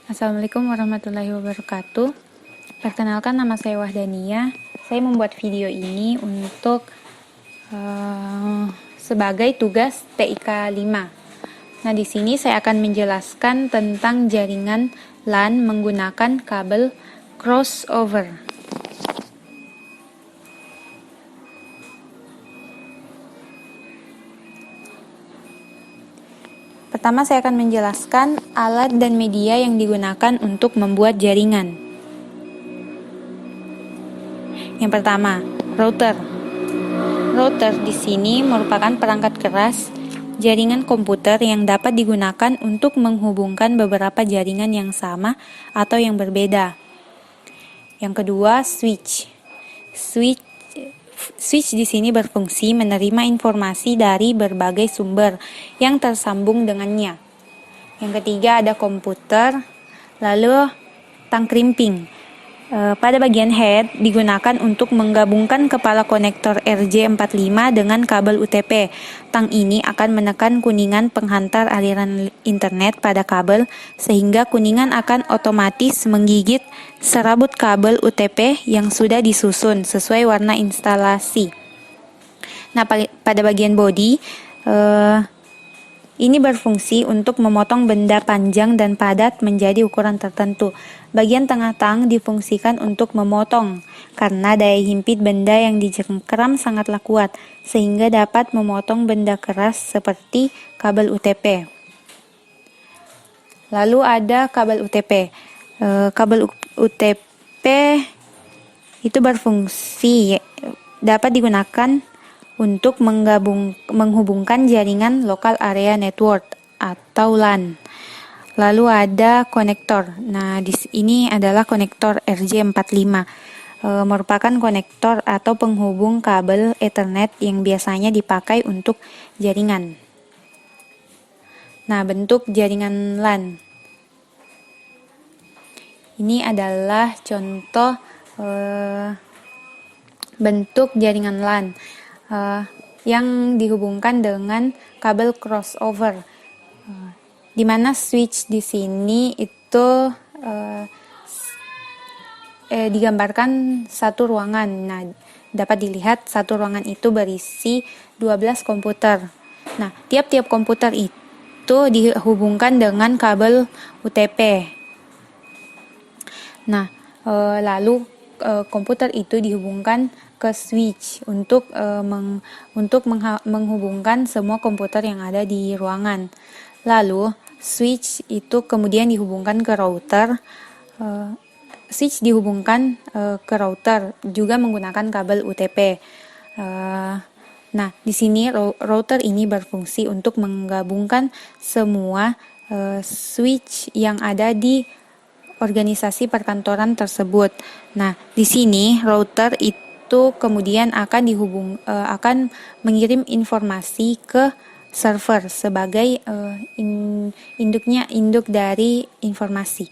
Assalamualaikum warahmatullahi wabarakatuh. Perkenalkan, nama saya Wahdania. Saya membuat video ini untuk sebagai tugas TIK 5. Nah, di sini saya akan menjelaskan tentang jaringan LAN menggunakan kabel crossover. Pertama, saya akan menjelaskan alat dan media yang digunakan untuk membuat jaringan. Yang pertama, router. Router di sini merupakan perangkat keras jaringan komputer yang dapat digunakan untuk menghubungkan beberapa jaringan yang sama atau yang berbeda. Yang kedua, switch. Switch di sini berfungsi menerima informasi dari berbagai sumber yang tersambung dengannya. Yang ketiga, ada komputer, lalu tang krimping. Pada bagian head digunakan untuk menggabungkan kepala konektor RJ45 dengan kabel UTP. Tang ini akan menekan kuningan penghantar aliran internet pada kabel, sehingga kuningan akan otomatis menggigit serabut kabel UTP yang sudah disusun sesuai warna instalasi. Nah, pada bagian body, ini berfungsi untuk memotong benda panjang dan padat menjadi ukuran tertentu. Bagian tengah tang difungsikan untuk memotong, karena daya himpit benda yang dijengkeram sangatlah kuat, sehingga dapat memotong benda keras seperti kabel UTP. Lalu ada kabel UTP. Kabel UTP itu berfungsi dapat digunakan untuk menghubungkan jaringan local area network atau LAN. Lalu ada konektor. Nah, ini adalah konektor RJ45. Merupakan konektor atau penghubung kabel Ethernet yang biasanya dipakai untuk jaringan. Nah, bentuk jaringan LAN. Ini adalah contoh bentuk jaringan LAN yang dihubungkan dengan kabel crossover, di mana switch di sini itu digambarkan satu ruangan. Nah, dapat dilihat satu ruangan itu berisi 12 komputer. Nah, tiap-tiap komputer itu dihubungkan dengan kabel UTP. Nah, lalu komputer itu dihubungkan ke switch untuk menghubungkan semua komputer yang ada di ruangan. Lalu switch itu kemudian dihubungkan ke router. Switch dihubungkan ke router juga menggunakan kabel UTP. Nah, di sini router ini berfungsi untuk menggabungkan semua switch yang ada di organisasi perkantoran tersebut. Nah, di sini router itu kemudian akan mengirim informasi ke server sebagai induk dari informasi.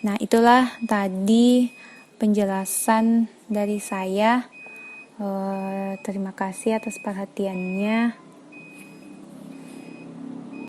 Nah, itulah tadi penjelasan dari saya. Terima kasih atas perhatiannya.